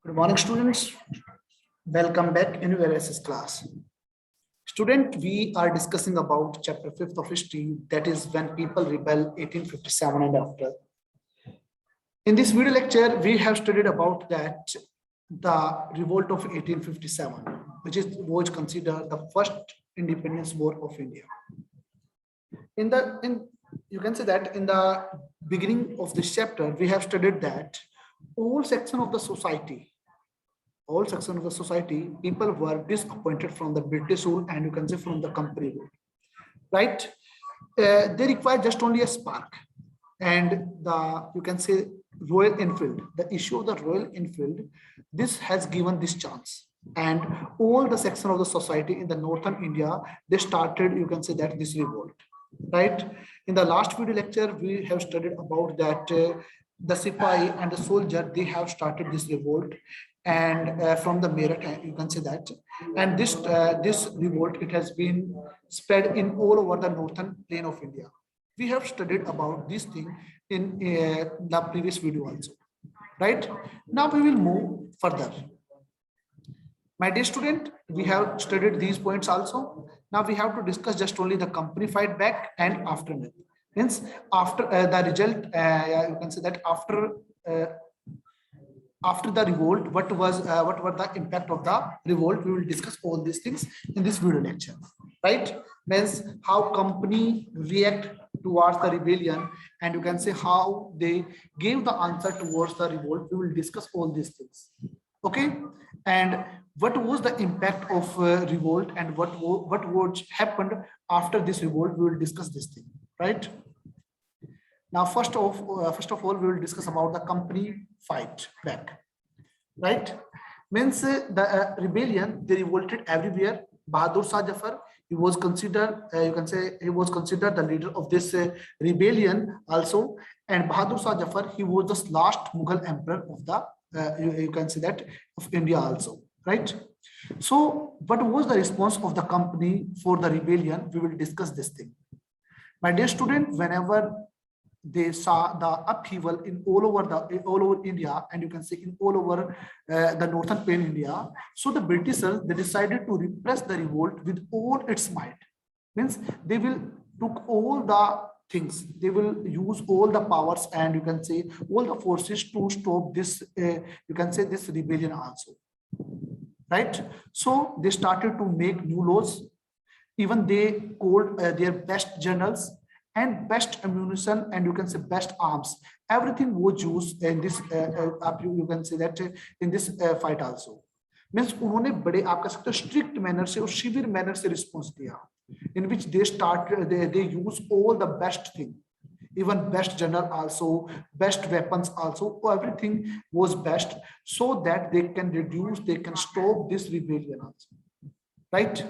Good morning, students. Welcome back in ULSS class. Student, we are discussing about chapter 5th of history, that is when people rebel 1857 and after. In this video lecture, we have studied about that the revolt of 1857, which was considered the first independence war of India. You can say that in the beginning of this chapter, we have studied that all sections of the society, people were disappointed from the British rule and you can say from the company rule, right? They require just only a spark, and you can say Royal Enfield, the issue of the Royal Enfield, this has given this chance, and all the section of the society in the northern India, they started, you can say that this revolt, right? In the last video lecture, we have studied about that the Sipahi and the soldier, they have started this revolt, and from the Meerut, you can say that, and this revolt, it has been spread in all over the northern plain of India. We have studied about this thing in the previous video also, right? Now we will move further. My dear student, we have studied these points also. Now we have to discuss just only the company fight back and aftermath. Means after the result, you can say that after the revolt, what was the impact of the revolt? We will discuss all these things in this video lecture, right? Means how company react towards the rebellion, and you can say how they gave the answer towards the revolt. We will discuss all these things, okay? And what was the impact of revolt, and what happened after this revolt? We will discuss this thing, right? Now, first of all, we will discuss about the company fight back, right? Means the rebellion, they revolted everywhere. Bahadur Shah Jafar, he was considered, you can say, he was considered the leader of this rebellion also. And Bahadur Shah Jafar, he was the last Mughal emperor of the, you can say that, of India also, right? So, what was the response of the company for the rebellion? We will discuss this thing. My dear student, whenever they saw the upheaval in all over India, and you can see in all over the northern plain India, so the Britishers, they decided to repress the revolt with all its might. Means they will took all the things, they will use all the powers, and you can say all the forces to stop this, you can say this rebellion also, right? So they started to make new laws. Even they called their best generals and best ammunition, and you can say best arms. Everything was used in this, you can say that in this fight also. Means उन्होंने बड़े आप कह सकते हो strict manner से और severe manner से response दिया, in which they started, they use all the best thing, even best general also, best weapons also, everything was best, so that they can reduce, they can stop this rebellion also, right?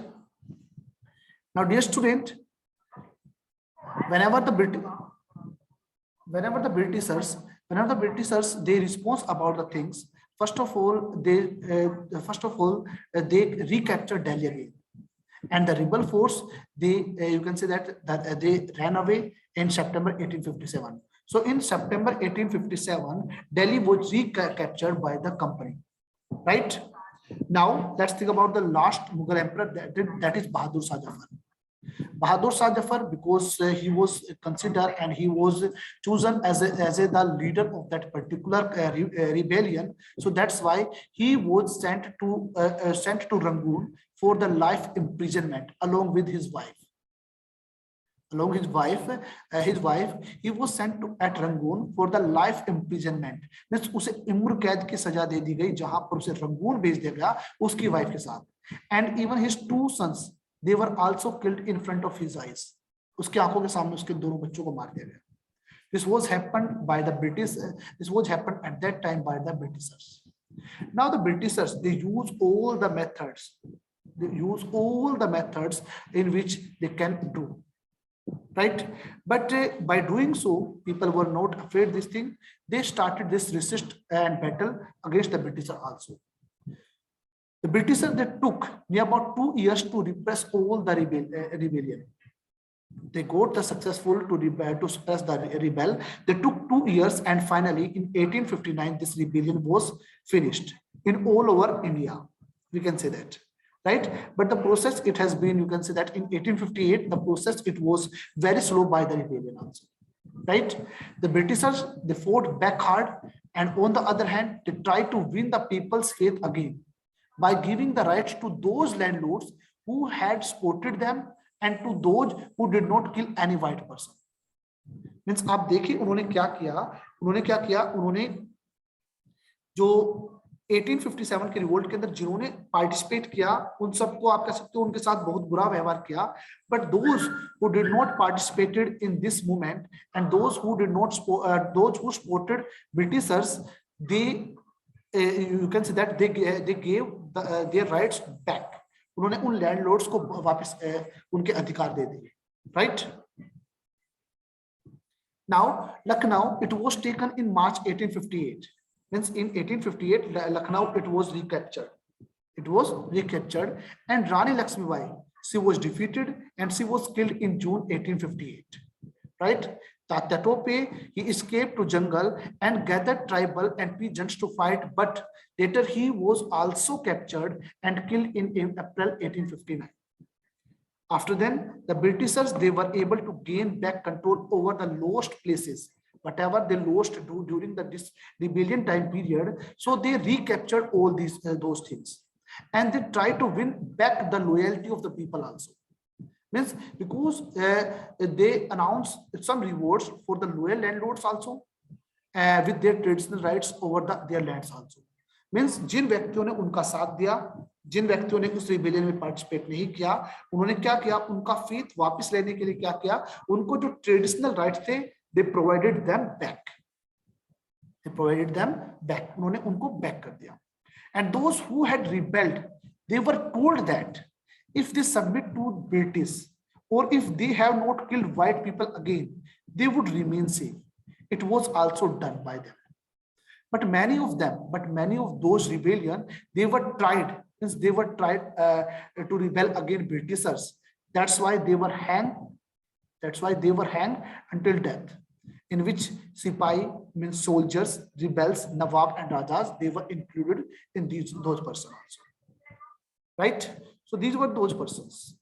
Now, dear student, whenever the Britishers, they respond about the things, first of all they recapture Delhi again, and the rebel force, they you can say that they ran away in September 1857. So in September 1857, Delhi was recaptured by the company, right? Now let's think about the last Mughal emperor, that is Bahadur Shah Jafar. Bahadur Shah Jafar, because he was considered and he was chosen as the leader of that particular rebellion, so that's why he was sent to Rangoon for the life imprisonment along with his wife. His wife, he was sent to at Rangoon for the life imprisonment. Means उसे उम्र कैद की सजा दे दी गई, जहां पर उसे Rangoon भेज दिया गया उसकी वाइफ के साथ. And even his two sons, they were also killed in front of his eyes. उसकी आंखों के सामने उसके दोनों बच्चों को मार दिया गया. This was happened by the British. This was happened at that time by the Britishers. Now the Britishers, they use all the methods. They use all the methods in which they can do, right? But by doing so, people were not afraid this thing. They started this resist and battle against the Britishers also. The Britishers, they took near about 2 years to repress all the rebellion. They got the successful to suppress the rebel. They took 2 years, and finally in 1859 this rebellion was finished. in all over India. We can say that, right? But the process, it has been, you can say that in 1858, the process, it was very slow by the rebellion also, right? The Britishers, they fought back hard, and on the other hand, they tried to win the people's faith again by giving the rights to those landlords who had supported them and to those who did not kill any white person. Means आप देखिए उन्होंने क्या किया, उन्होंने जो 1857 के revolt के अंदर जिन्होंने पार्टिसिपेट किया, उन सबको आप कह सकते हो उनके साथ बहुत बुरा व्यवहार किया, but those who did not participated in this movement and those who did not those who supported Britishers, they you can say that they gave their rights back. उन्होंने उन लैंडलॉर्ड्स को वापस उनके अधिकार दे दिए, right? Now Lucknow, it was taken in March 1858. Means in 1858 Lucknow, it was recaptured. And Rani Lakshmibai, she was defeated and she was killed in June 1858, right? Tatya Tope, he escaped to jungle and gathered tribal and peasants to fight, but later he was also captured and killed in April 1859. After then, the Britishers, they were able to gain back control over the lost places, whatever they lost during the rebellion time period. So they recaptured all these those things, and they tried to win back the loyalty of the people also. Means because they announced some rewards for the loyal landlords also with their traditional rights over their lands also. Means जिन व्यक्तियों ने उनका साथ दिया, जिन व्यक्तियों ने उस rebellion में participate नहीं किया, उन्होंने क्या किया, उनका फेथ वापस लेने के लिए क्या किया, उनको जो ट्रेडिशनल राइट्स थे, they provided them back. उन्होंने उनको बैक कर दिया. And those who had rebelled, they were told that if they submit to British or if they have not killed white people again, they would remain safe. It was also done by them. But many of those rebellion, they were tried to rebel against Britishers. That's why they were hanged until death, in which Sipahi means soldiers, rebels, Nawab and Rajas, they were included in those persons also. Right? So these were those persons.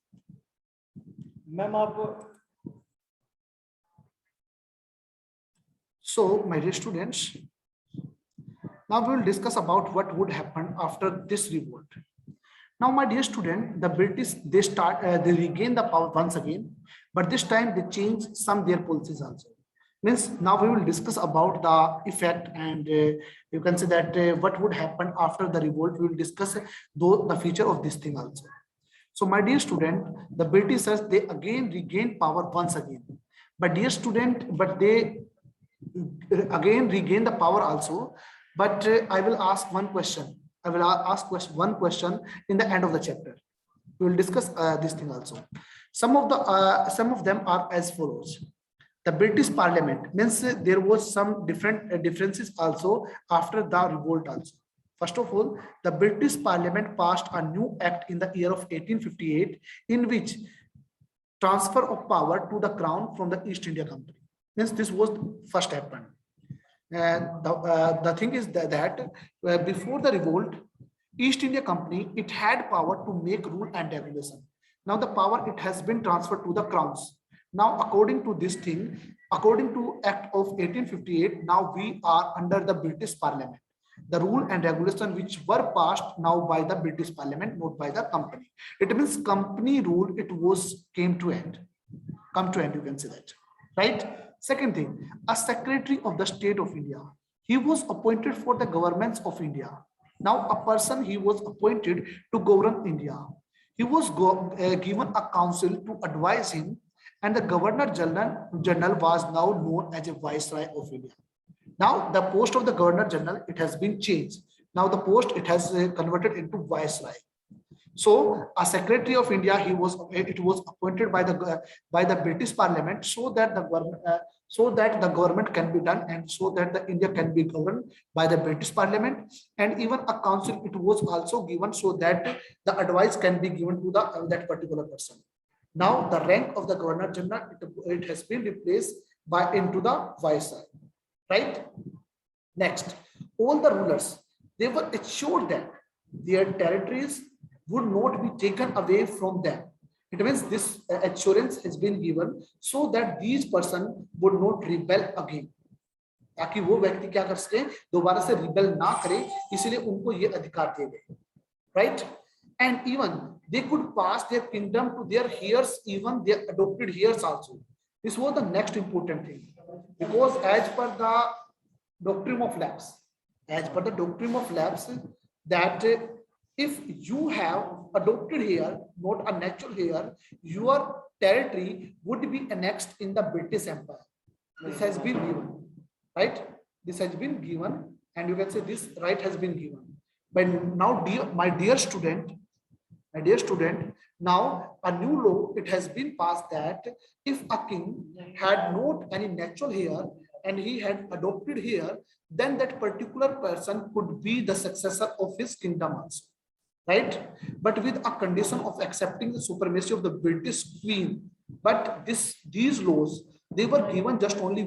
So my dear students, now we will discuss about what would happen after this revolt. Now, my dear student, the British, they regain the power once again, but this time they change some their policies also. Means now we will discuss about the effect, and you can say that what would happen after the revolt. We will discuss the future of this thing also. So my dear student, the Britishers, they again regain power once again. But dear student, but they again regain the power also. But I will ask one question. One question in the end of the chapter. We will discuss this thing also. Some of them are as follows. The British Parliament, means there was some differences also after the revolt also. First of all, the British Parliament passed a new act in the year of 1858, in which transfer of power to the crown from the East India Company. Means this was first happened. And the thing is that before the revolt, East India Company, it had power to make rule and regulation. Now the power, it has been transferred to the crowns. Now, according to this thing, according to Act of 1858, now we are under the British Parliament. The rule and regulation which were passed now by the British Parliament, not by the company. It means company rule, it was come to end, you can say that, right? Second thing, a secretary of the state of India, he was appointed for the governments of India. Now a person, he was appointed to govern India. He was given a council to advise him, and the Governor General was now known as a Viceroy of India. Now the post of the Governor General, it has been changed. Now the post, it has converted into Viceroy. So a Secretary of India, it was appointed by the British Parliament, so that the government can be done, and so that the India can be governed by the British Parliament, and even a council, it was also given, so that the advice can be given to that particular person. Now the rank of the Governor General, it has been replaced into the Viceroy, right? Next, all the rulers, they were assured that their territories would not be taken away from them. It means this assurance has been given so that these person would not rebel again. ताकि वो व्यक्ति क्या कर सके, दोबारा से rebel ना करे, इसलिए उनको ये अधिकार दिए गए, right? And even they could pass their kingdom to their heirs, even their adopted heirs also. This was the next important thing, because as per the doctrine of lapse, that if you have adopted heir, not a natural heir, your territory would be annexed in the British Empire. This has been given, right? This has been given, and you can say this right has been given. But now, my dear student, now a new law, it has been passed that if a king had not any natural heir and he had adopted heir, then that particular person could be the successor of his kingdom also, right? But with a condition of accepting the supremacy of the British Queen. But these laws, they were given just only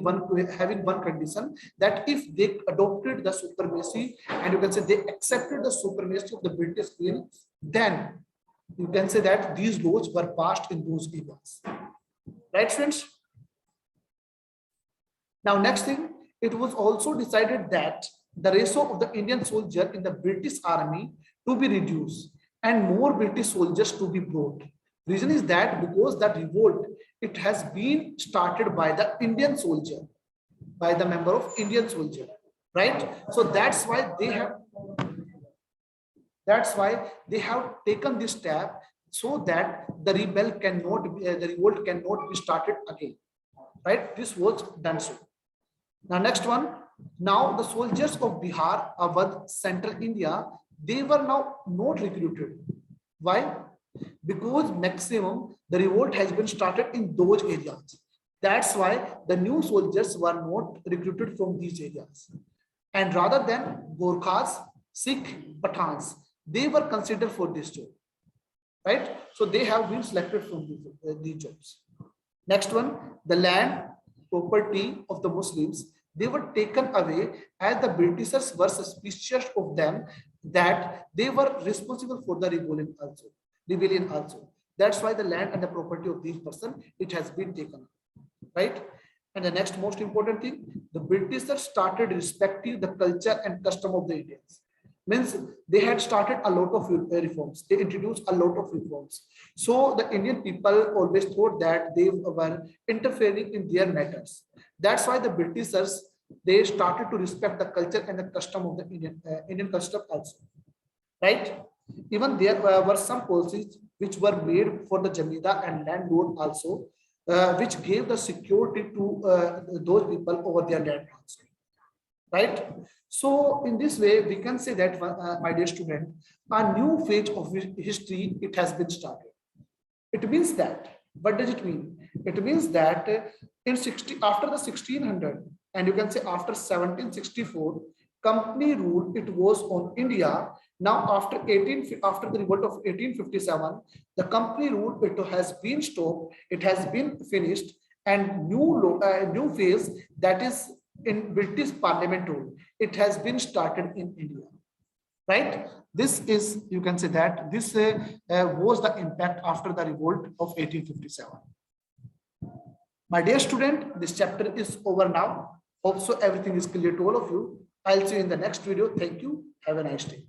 having one condition, that if they adopted the supremacy, and you can say they accepted the supremacy of the British Queen, then you can say that these laws were passed in those areas, right, friends? Now, next thing, it was also decided that the ratio of the Indian soldier in the British army to be reduced and more British soldiers to be brought. Reason is that because that revolt, it has been started by the Indian soldier, by the member of Indian soldier, right? So that's why they have taken this step, so that the revolt cannot be started again, right? This was done so. Now, next one. Now, the soldiers of Bihar, Awadh, Central India, they were now not recruited. Why? Because maximum the revolt has been started in those areas. That's why the new soldiers were not recruited from these areas. And rather than Gorkhas, Sikh, Pathans, they were considered for this job, right? So they have been selected from these jobs. Next one, the land property of the Muslims, they were taken away as the Britishers were suspicious of them, that they were responsible for the rebellion also. That's why the land and the property of these person, it has been taken, right? And the next most important thing, the Britishers started respecting the culture and custom of the Indians. Means they had started a lot of reforms. They introduced a lot of reforms. So the Indian people always thought that they were interfering in their matters. That's why the Britishers, they started to respect the culture and the custom of the Indian custom also, right? Even there were some policies which were made for the Jamida and landlord also, which gave the security to those people over their land also, right? So in this way, we can say that, my dear student, a new phase of history, it has been started. It means that, what does it mean? It means that after the 1600, and you can say after 1764, company rule, it was on India. Now after the revolt of 1857, the company rule, it has been stopped, it has been finished, and new phase, that is in British Parliament rule, it has been started in India, right? This is, you can say that this was the impact after the revolt of 1857. My dear student, this chapter is over now. Hope so everything is clear to all of you. I'll see you in the next video. Thank you. Have a nice day.